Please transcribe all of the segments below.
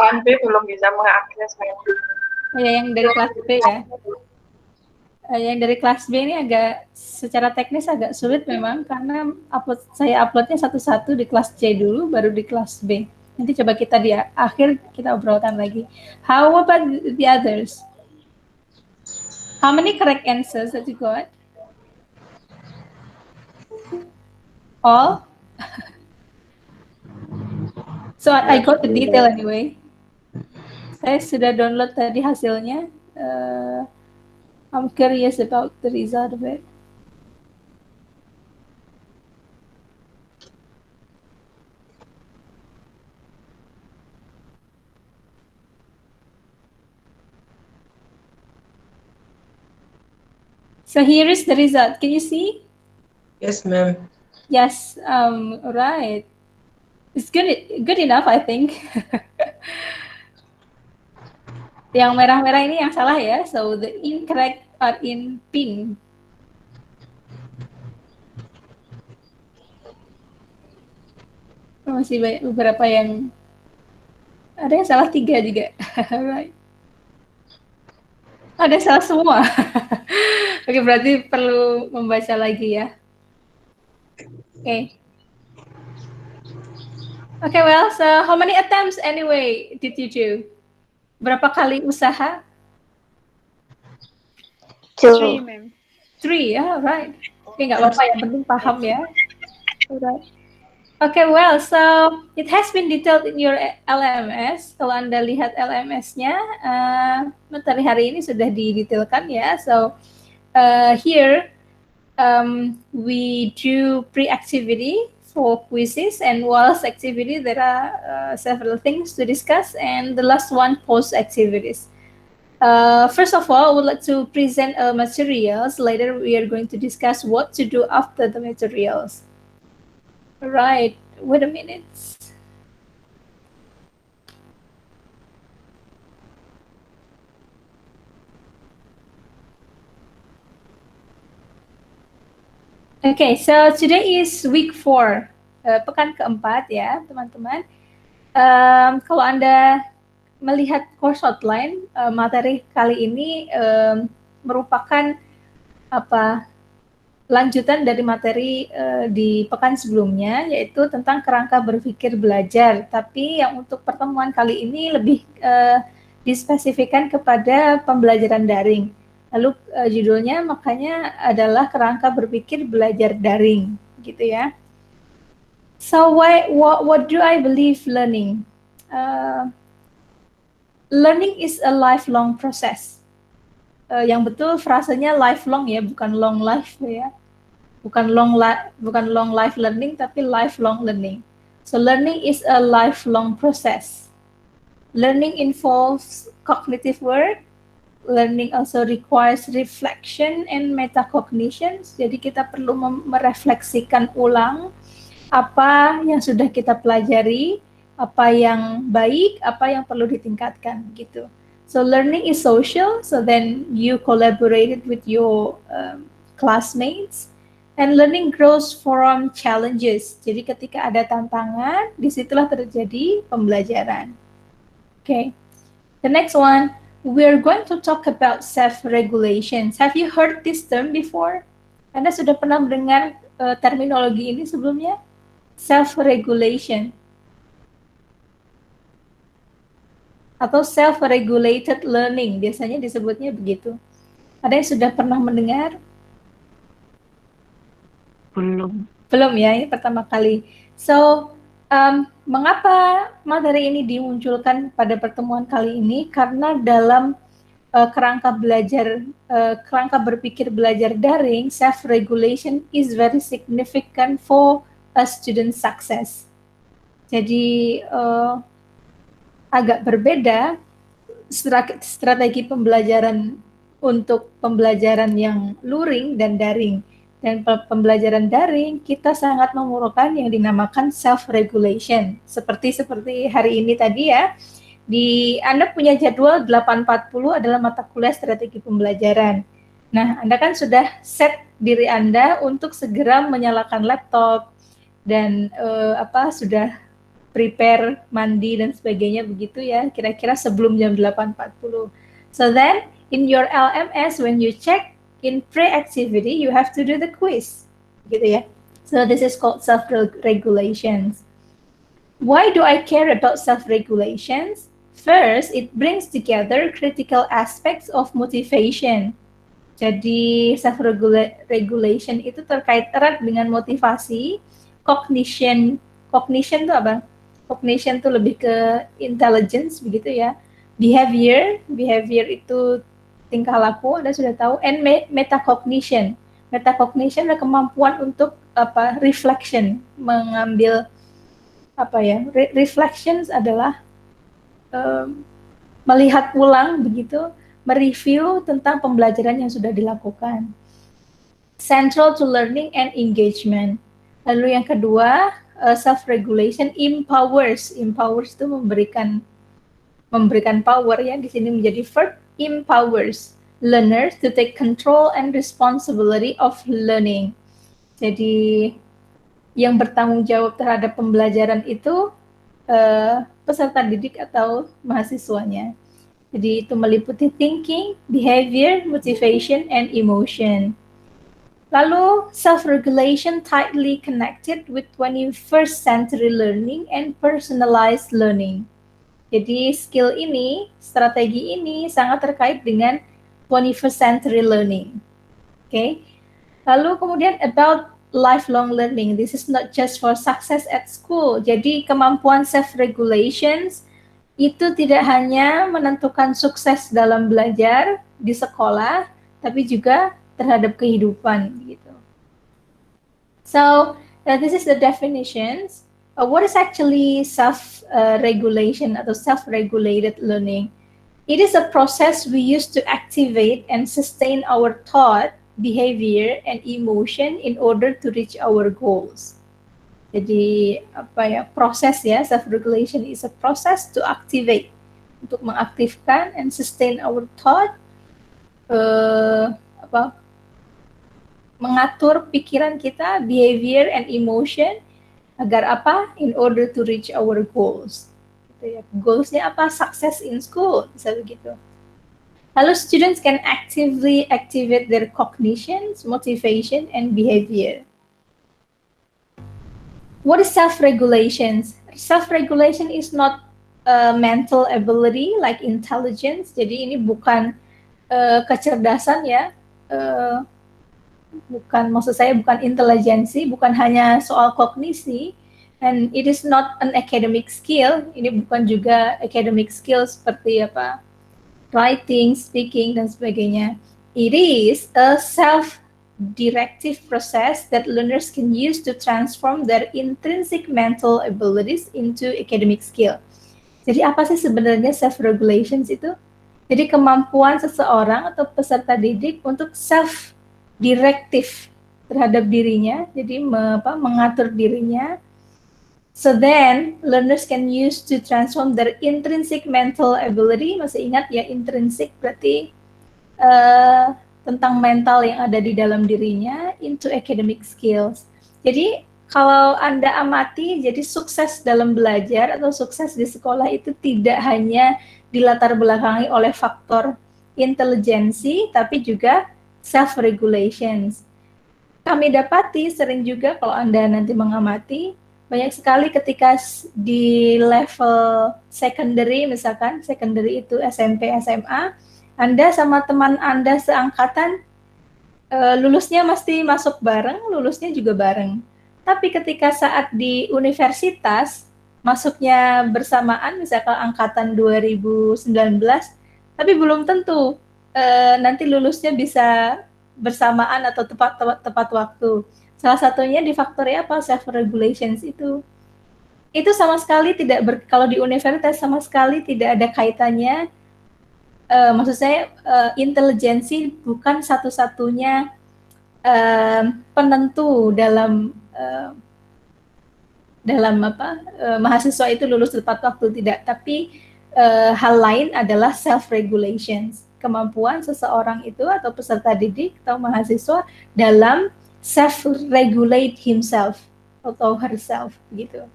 kelas B belum bisa mengakses. Ya, yang dari kelas B ya. Yang dari kelas B ini agak secara teknis agak sulit memang karena saya uploadnya satu-satu di kelas C dulu baru di kelas B. Nanti coba kita di akhir kita obrolkan lagi. How about the others? How many correct answers that you got? All? So I got the detail anyway. Saya sudah download tadi hasilnya. I'm curious about the result of it. So here is the result. Can you see? Yes, ma'am. Yes, right. It's good enough, I think. Yang merah-merah ini yang salah ya. So the incorrect are in pink. Masih banyak beberapa yang ada yang salah 3 juga. Right. Ada yang salah semua. Oke, berarti perlu membaca lagi ya. Oke. Okay, well, so how many attempts anyway did you do? Berapa kali usaha? 3, ma'am. 3, ya, right. Oke, nggak apa-apa, yang penting paham ya. Alright. Okay, well, so it has been detailed in your LMS. Kalau Anda lihat LMS-nya, materi hari ini sudah didetailkan ya. So here we do pre-activity for quizzes, and whilst activity there are several things to discuss, and the last one post-activities. First of all, I would like to present materials. Later, we are going to discuss what to do after the materials. Right, wait a minute. Okay, so today is week 4, pekan keempat ya, teman-teman. Kalau Anda melihat course outline, materi kali ini merupakan lanjutan dari materi di pekan sebelumnya, yaitu tentang kerangka berpikir belajar. Tapi yang untuk pertemuan kali ini lebih dispesifikan kepada pembelajaran daring. Lalu judulnya makanya adalah kerangka berpikir belajar daring, gitu ya. So what do I believe learning? Learning is a lifelong process. Yang betul frasenya lifelong ya, bukan long life ya. Bukan long life learning, tapi lifelong learning. So learning is a lifelong process. Learning involves cognitive work. Learning also requires reflection and metacognition. Jadi kita perlu merefleksikan ulang apa yang sudah kita pelajari, apa yang baik, apa yang perlu ditingkatkan gitu. So learning is social, so then you collaborated with your classmates, and learning grows from challenges. Jadi ketika ada tantangan, disitulah terjadi pembelajaran. Okay, the next one, we are going to talk about self-regulation. Have you heard this term before? Anda sudah pernah mendengar terminologi ini sebelumnya? Self-regulation. Atau self-regulated learning, biasanya disebutnya begitu. Ada yang sudah pernah mendengar? Belum ya, ini pertama kali. So, mengapa materi ini dimunculkan pada pertemuan kali ini? Karena dalam kerangka berpikir belajar daring, self-regulation is very significant for a student success. Jadi, agak berbeda strategi pembelajaran untuk pembelajaran yang luring dan daring. Dan pembelajaran daring kita sangat memerlukan yang dinamakan self-regulation. Seperti hari ini tadi ya, Anda punya jadwal 8.40 adalah mata kuliah strategi pembelajaran. Nah, Anda kan sudah set diri Anda untuk segera menyalakan laptop dan sudah prepare mandi dan sebagainya begitu ya, kira-kira sebelum jam 8.40. So then in your LMS when you check in pre-activity you have to do the quiz gitu ya. So this is called self-regulations. Why do I care about self-regulations? First, it brings together critical aspects of motivation. Jadi self-regulation itu terkait erat dengan motivasi, cognition. Cognition itu apa? Cognition itu lebih ke intelligence begitu ya. Behavior itu tingkah laku, Anda sudah tahu. And metacognition. Metacognition adalah kemampuan untuk reflection, mengambil reflections adalah melihat ulang begitu, mereview tentang pembelajaran yang sudah dilakukan. Central to learning and engagement. Lalu yang kedua, self-regulation empowers. Empowers itu memberikan power ya, di sini menjadi verb, empowers learners to take control and responsibility of learning. Jadi yang bertanggung jawab terhadap pembelajaran itu peserta didik atau mahasiswanya. Jadi itu meliputi thinking, behavior, motivation, and emotion. Lalu self-regulation tightly connected with 21st century learning and personalized learning. Jadi skill ini, strategi ini sangat terkait dengan 21st century learning. Okay. Lalu kemudian about lifelong learning. This is not just for success at school. Jadi kemampuan self-regulations itu tidak hanya menentukan sukses dalam belajar di sekolah, tapi juga terhadap kehidupan gitu. So, this is the definitions. What is actually self-regulation atau self-regulated learning? It is a process we use to activate and sustain our thought, behavior, and emotion in order to reach our goals. Jadi proses ya, self-regulation is a process to activate, untuk mengaktifkan and sustain our thought, mengatur pikiran kita, behavior and emotion, agar apa? In order to reach our goals. Gitu ya. Goalsnya apa? Success in school, bisa begitu. Lalu students can actively activate their cognitions, motivation, and behavior. What is self-regulation? Self-regulation is not a mental ability like intelligence. Jadi ini bukan kecerdasan ya, maksud saya bukan intelijensi, bukan hanya soal kognisi, and it is not an academic skill. Ini bukan juga academic skill seperti writing, speaking, dan sebagainya. It is a self-directive process that learners can use to transform their intrinsic mental abilities into academic skill. Jadi apa sih sebenarnya self-regulations itu? Jadi kemampuan seseorang atau peserta didik untuk self-directive terhadap dirinya, jadi mengatur dirinya. So then, learners can use to transform their intrinsic mental ability. Masih ingat ya, intrinsic berarti tentang mental yang ada di dalam dirinya, into academic skills. Jadi, kalau Anda amati, jadi sukses dalam belajar atau sukses di sekolah itu tidak hanya dilatar belakangi oleh faktor intelijensi, tapi juga self-regulations. Kami dapati sering juga kalau Anda nanti mengamati, banyak sekali ketika di level secondary, misalkan secondary itu SMP, SMA, Anda sama teman Anda seangkatan, lulusnya mesti masuk bareng, lulusnya juga bareng. Tapi ketika saat di universitas, masuknya bersamaan, misalkan angkatan 2019, tapi belum tentu nanti lulusnya bisa bersamaan atau tepat waktu. Salah satunya di faktor apa? Self-regulations itu. Itu sama sekali tidak kalau di universitas sama sekali tidak ada kaitannya. Maksud saya intelijensi bukan satu-satunya penentu dalam mahasiswa itu lulus tepat waktu, tidak. Tapi hal lain adalah self-regulations. Kemampuan seseorang itu atau peserta didik atau mahasiswa dalam self-regulate himself atau herself gitu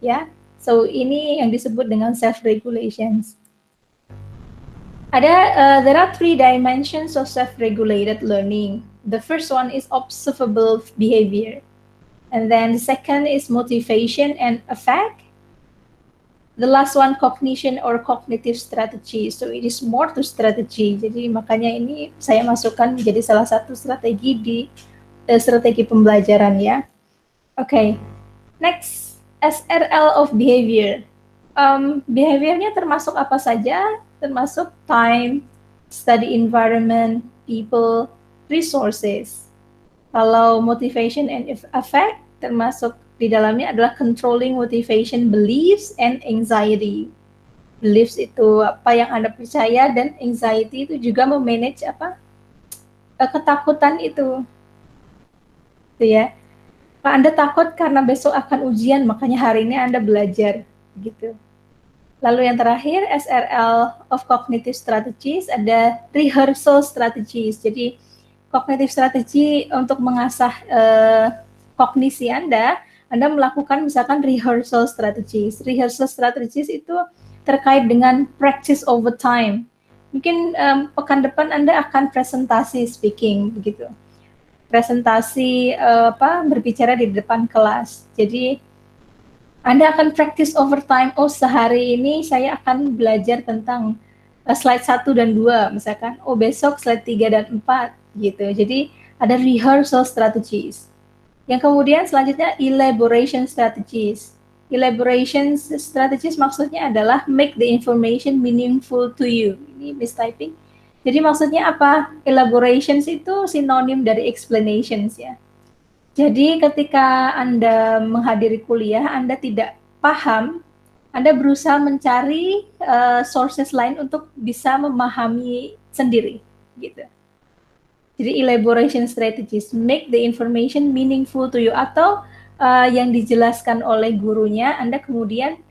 ya. So ini yang disebut dengan self-regulations. There are 3 dimensions of self-regulated learning. The first one is observable behavior. And then the second is motivation and affect. The last one, cognition or cognitive strategy. So it is more to strategy. Jadi makanya ini saya masukkan menjadi salah satu strategi di strategi pembelajaran ya. Okay, next, SRL of behavior. Behaviornya termasuk apa saja? Termasuk time, study environment, people, resources. Kalau motivation and affect, termasuk di dalamnya adalah controlling motivation, beliefs, and anxiety. Beliefs itu apa yang Anda percaya, dan anxiety itu juga memanage ketakutan itu. Itu ya. Kalau Anda takut karena besok akan ujian, makanya hari ini Anda belajar, gitu. Lalu yang terakhir, SRL of cognitive strategies, ada rehearsal strategies. Jadi cognitive strategy untuk mengasah kognisi Anda melakukan misalkan rehearsal strategies. Rehearsal strategies itu terkait dengan practice over time. Mungkin pekan depan Anda akan presentasi speaking, begitu. Presentasi berbicara di depan kelas. Jadi Anda akan practice over time. Oh, sehari ini saya akan belajar tentang slide 1 dan 2 misalkan. Oh, besok slide 3 dan 4 gitu. Jadi ada rehearsal strategies. Yang kemudian selanjutnya elaboration strategies. Elaboration strategies maksudnya adalah make the information meaningful to you. Ini mistyping. Jadi maksudnya apa? Elaborations itu sinonim dari explanations ya. Jadi ketika Anda menghadiri kuliah, Anda tidak paham, Anda berusaha mencari sources lain untuk bisa memahami sendiri, gitu. Jadi elaboration strategies, make the information meaningful to you, atau yang dijelaskan oleh gurunya, Anda kemudian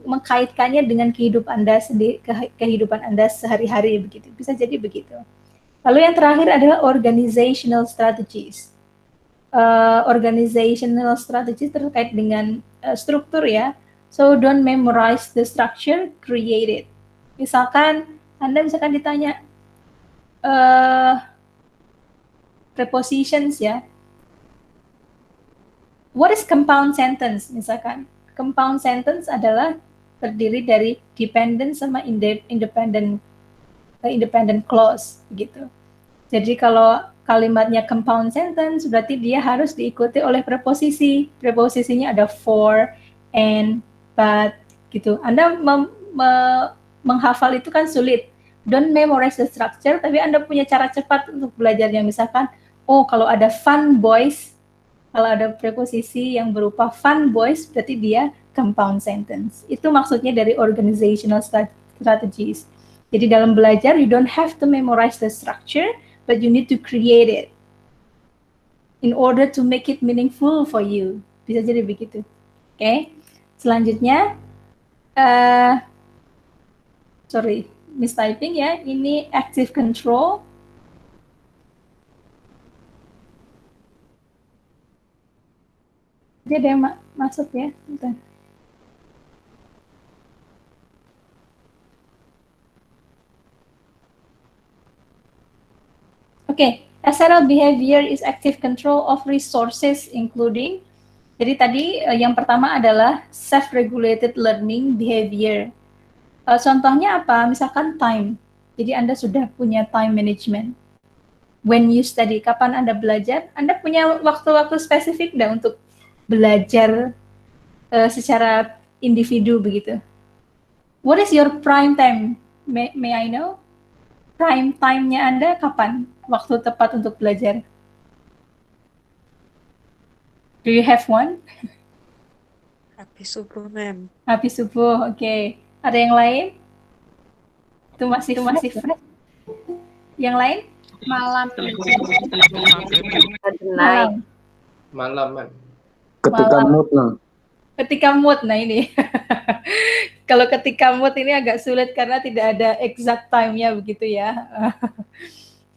mengkaitkannya dengan kehidupan Anda sendiri, kehidupan Anda sehari-hari, begitu. Bisa jadi begitu. Lalu yang terakhir adalah organizational strategies. Organizational strategies terkait dengan struktur ya. So don't memorize the structure, create it. Misalkan Anda ditanya prepositions ya. What is compound sentence? Misalkan compound sentence adalah terdiri dari dependent sama independent clause gitu. Jadi kalau kalimatnya compound sentence berarti dia harus diikuti oleh preposisi. Preposisinya ada for, and, but gitu. Anda menghafal itu kan sulit. Don't memorize the structure, tapi Anda punya cara cepat untuk belajarnya. Misalkan, oh kalau ada fun boys, kalau ada preposisi yang berupa fun boys, berarti dia compound sentence. Itu maksudnya dari organizational strategies. Jadi dalam belajar, you don't have to memorize the structure, but you need to create it in order to make it meaningful for you. Bisa jadi begitu. Oke. Selanjutnya, mistyping ya. Ini active control. Jadi ada yang masuk ya. Bentar. Oke, SRL behavior is active control of resources including. Jadi tadi yang pertama adalah self-regulated learning behavior. Contohnya apa? Misalkan time. Jadi Anda sudah punya time management. When you study, kapan Anda belajar? Anda punya waktu-waktu spesifik dah untuk belajar secara individu begitu. What is your prime time? May I know? Prime time-nya Anda kapan? Waktu tepat untuk belajar. Do you have one? Habis subuh, ma'am. Habis subuh, oke. Ada yang lain? Itu masih fresh. Yang lain? Malam. Malam, man. Ketika mood lah. Ketika mood, nah ini. Kalau ketika mood ini agak sulit karena tidak ada exact time-nya begitu ya.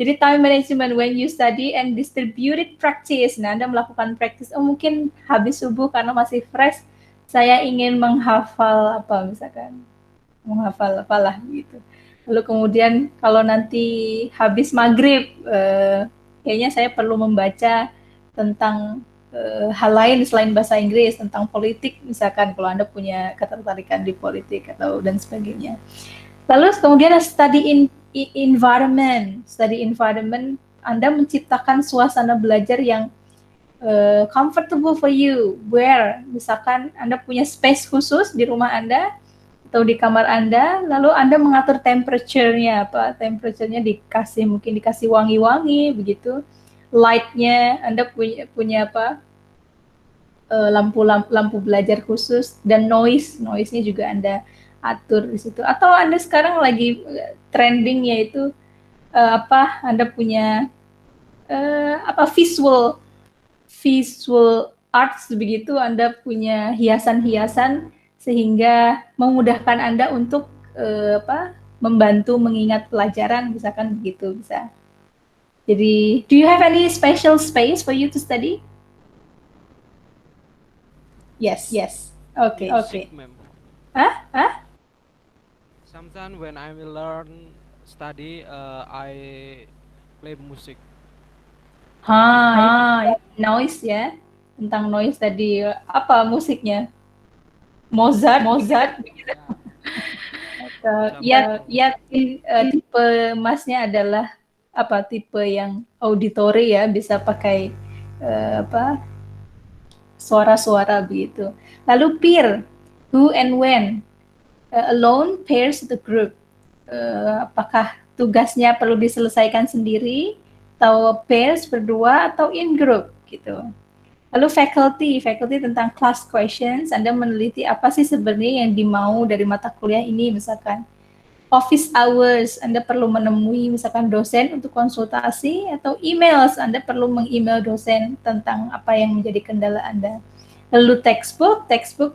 Jadi time management when you study and distributed practice. Nah, Anda melakukan practice. Oh, mungkin habis subuh karena masih fresh. saya ingin menghafal apa misalkan, menghafal apalah gitu. Lalu kemudian kalau nanti habis maghrib, kayaknya saya perlu membaca tentang hal lain selain bahasa Inggris, tentang politik misalkan kalau Anda punya ketertarikan di politik atau dan sebagainya. Lalu kemudian study environment, Anda menciptakan suasana belajar yang comfortable for you, where misalkan Anda punya space khusus di rumah Anda atau di kamar Anda, lalu Anda mengatur temperature-nya apa, temperature-nya mungkin dikasih wangi-wangi begitu, light-nya Anda punya apa, lampu belajar khusus, dan noise-nya juga Anda atur di situ. Atau Anda sekarang lagi trending yaitu Anda punya visual arts begitu, Anda punya hiasan-hiasan sehingga memudahkan Anda untuk membantu mengingat pelajaran misalkan begitu bisa. Jadi, do you have any special space for you to study? Yes. Okay. Music, ma'am. Huh? Sometimes when I will learn study, I play music. Noise ya. Tentang noise tadi, apa musiknya? Mozart. Tipe masnya adalah apa? Tipe yang auditory ya, bisa pakai suara-suara begitu. Lalu peer, who and when, alone, pairs, the group. Apakah tugasnya perlu diselesaikan sendiri, atau pairs berdua, atau in group gitu. Lalu faculty tentang class questions, Anda meneliti apa sih sebenarnya yang dimau dari mata kuliah ini misalkan. Office hours, Anda perlu menemui misalkan dosen untuk konsultasi, atau emails, Anda perlu meng-email dosen tentang apa yang menjadi kendala Anda. Lalu textbook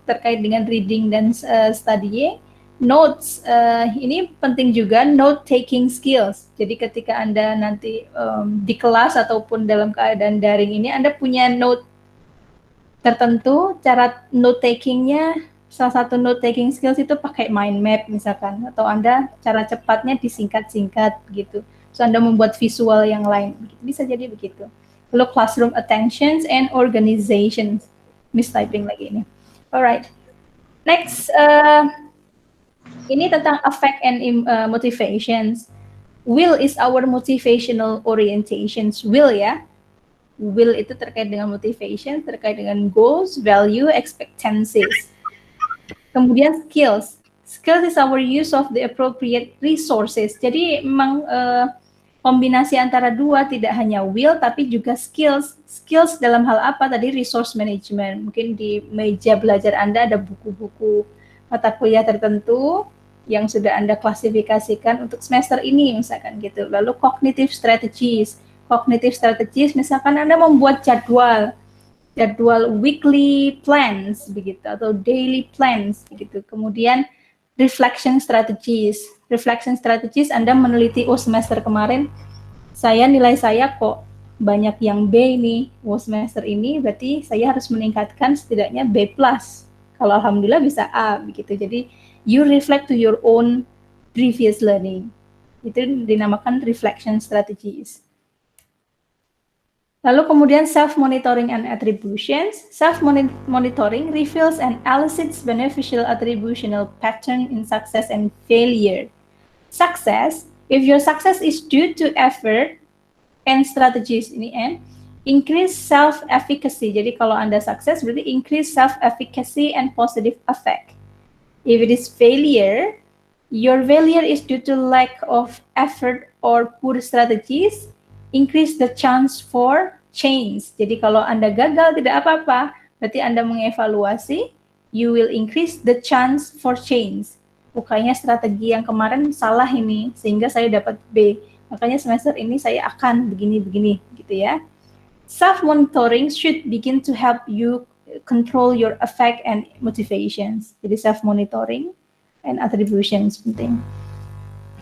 terkait dengan reading dan studying. Notes, ini penting juga, note taking skills. Jadi ketika Anda nanti di kelas ataupun dalam keadaan daring ini, Anda punya note tertentu, cara note takingnya, salah satu note taking skills itu pakai mind map misalkan, atau Anda cara cepatnya disingkat-singkat gitu. So Anda membuat visual yang lain, bisa jadi begitu. Lalu classroom attentions and organizations, mistyping lagi ini. Alright, next, ini tentang affect and motivations. Will is our motivational orientations. Will ya. Will itu terkait dengan motivation, terkait dengan goals, value, expectancies. Kemudian skills. Skills is our use of the appropriate resources. Jadi memang kombinasi antara dua, tidak hanya will tapi juga skills. Skills dalam hal apa tadi? Resource management. Mungkin di meja belajar Anda ada buku-buku mata kuliah tertentu yang sudah Anda klasifikasikan untuk semester ini misalkan gitu. Lalu cognitive strategies misalkan Anda membuat jadwal weekly plans begitu atau daily plans begitu. Kemudian reflection strategies Anda meneliti, semester kemarin nilai saya kok banyak yang B ini, semester ini berarti saya harus meningkatkan setidaknya B+. Kalau alhamdulillah bisa A begitu. Jadi you reflect to your own previous learning. Itu dinamakan reflection strategies. Lalu kemudian self-monitoring and attributions. Self-monitoring reveals and elicits beneficial attributional pattern in success and failure. Success, if your success is due to effort and strategies, ini increase self-efficacy. Jadi kalau Anda sukses berarti increase self-efficacy and positive effect. If it is failure, your failure is due to lack of effort or poor strategies, increase the chance for change. Jadi kalau Anda gagal tidak apa-apa, berarti Anda mengevaluasi, you will increase the chance for change. Bukannya strategi yang kemarin salah ini, sehingga saya dapat B. Makanya semester ini saya akan begini-begini, gitu ya. Self-monitoring should begin to help you control your affect and motivations. Jadi self-monitoring and attributions penting.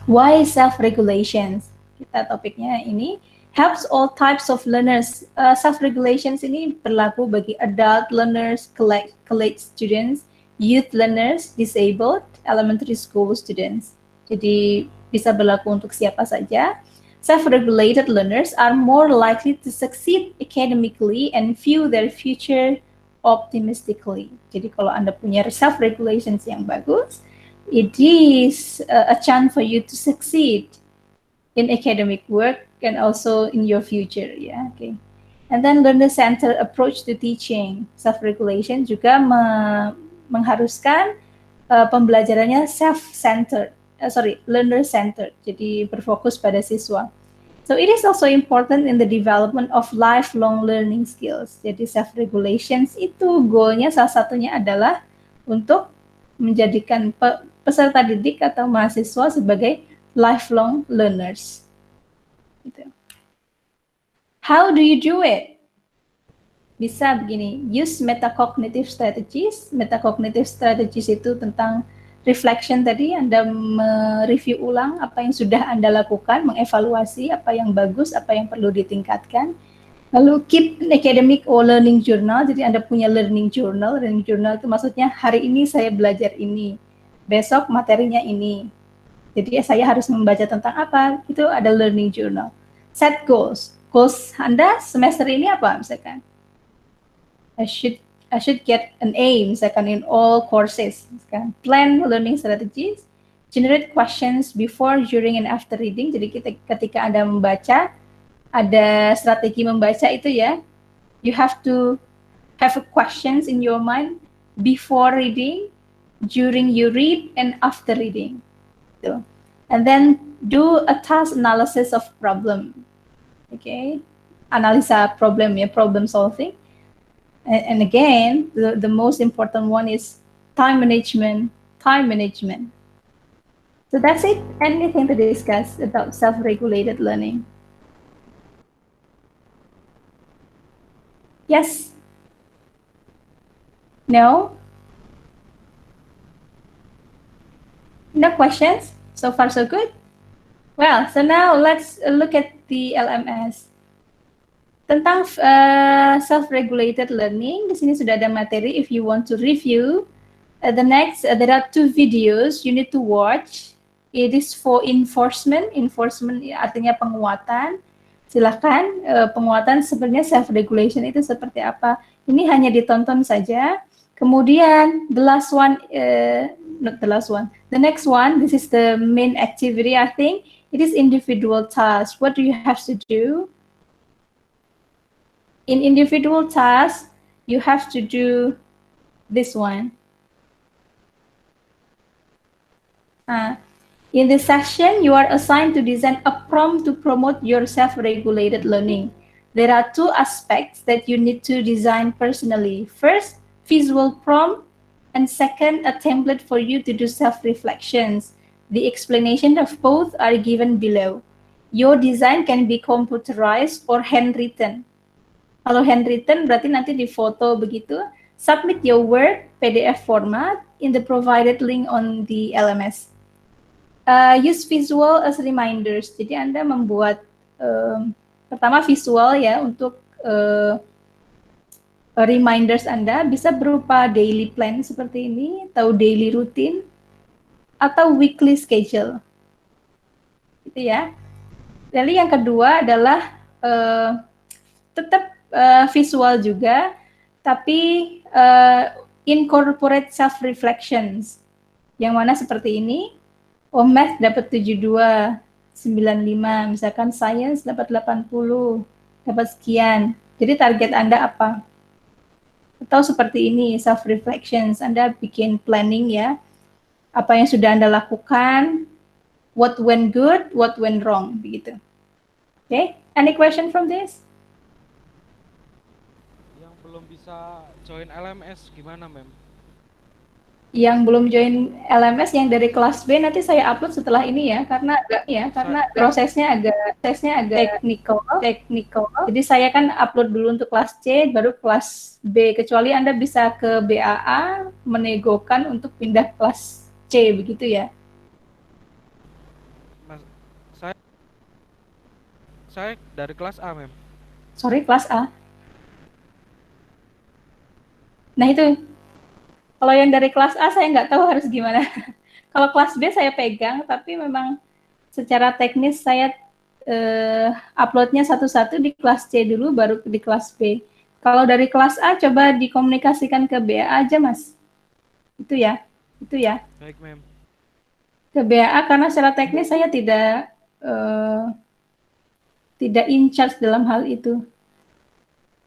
Why self-regulations? Kita topiknya ini. helps all types of learners. Self-regulations ini berlaku bagi adult learners, college students, youth learners, disabled, elementary school students. Jadi bisa berlaku untuk siapa saja. Self-regulated learners are more likely to succeed academically and view their future optimistically. Jadi kalau Anda punya self-regulations yang bagus, it is a chance for you to succeed in academic work and also in your future. Yeah, okay. And then learner-centered approach to teaching. Self-regulation juga mengharuskan pembelajarannya self-centered. Learner-centered. Jadi berfokus pada siswa. So it is also important in the development of lifelong learning skills. Jadi self-regulations itu goalnya salah satunya adalah untuk menjadikan peserta didik atau mahasiswa sebagai lifelong learners. Gitu. How do you do it? Bisa begini, use metacognitive strategies. Metacognitive strategies itu tentang reflection tadi, Anda mereview ulang apa yang sudah Anda lakukan, mengevaluasi apa yang bagus, apa yang perlu ditingkatkan. Lalu keep an academic or learning journal, jadi Anda punya learning journal. Learning journal itu maksudnya hari ini saya belajar ini, besok materinya ini. Jadi saya harus membaca tentang apa, itu ada learning journal. Set goals. Goals Anda semester ini apa misalkan? I should get an A, misalkan in all courses. Misalkan. Plan learning strategies, generate questions before, during, and after reading. Jadi ketika Anda membaca, ada strategi membaca itu ya. You have to have questions in your mind before reading, during you read, and after reading. So, and then do a task analysis of problem. Okay, analisa problem ya, problem solving. And again, the most important one is time management. Time management. So that's it. Anything to discuss about self-regulated learning? Yes? No? No questions? So far so good? Well, so now let's look at the LMS. Tentang self-regulated learning, di sini sudah ada materi. If you want to review, there are 2 videos you need to watch. It is for enforcement. Enforcement artinya penguatan. Silakan, penguatan sebenarnya self-regulation itu seperti apa. Ini hanya ditonton saja. Kemudian the last one, not the last one. The next one, this is the main activity, I think. It is individual task. What do you have to do? In individual tasks, you have to do this one. In this section, you are assigned to design a prompt to promote your self-regulated learning. There are 2 aspects that you need to design personally. First, visual prompt, and second, a template for you to do self-reflections. The explanation of both are given below. Your design can be computerized or handwritten. Kalau handwritten berarti nanti di foto begitu. Submit your work PDF format in the provided link on the LMS. Use visual as reminders. Jadi Anda membuat pertama visual ya untuk reminders Anda, bisa berupa daily plan seperti ini, atau daily routine, atau weekly schedule. Gitu ya. Lalu yang kedua adalah tetap visual juga, tapi incorporate self-reflections. Yang mana seperti ini, math dapat 72, 95, misalkan science dapat 80, dapat sekian. Jadi target Anda apa? Atau seperti ini, self-reflections, Anda bikin planning ya, apa yang sudah Anda lakukan, what went good, what went wrong, begitu. Okay, any question from this? Belum bisa join LMS gimana, Mem? Yang belum join LMS yang dari kelas B nanti saya upload setelah ini ya, karena prosesnya agak teknikal. Jadi saya kan upload dulu untuk kelas C, baru kelas B, kecuali Anda bisa ke BAA menegokan untuk pindah kelas C begitu ya. Saya dari kelas A, Mem. Sorry, kelas A. Nah itu, kalau yang dari kelas A saya nggak tahu harus gimana. Kalau kelas B saya pegang, tapi memang secara teknis saya uploadnya satu-satu di kelas C dulu, baru di kelas B. Kalau dari kelas A, coba dikomunikasikan ke BA aja, Mas. Itu ya. Baik, Mem. Ke BA, karena secara teknis saya tidak in charge dalam hal itu.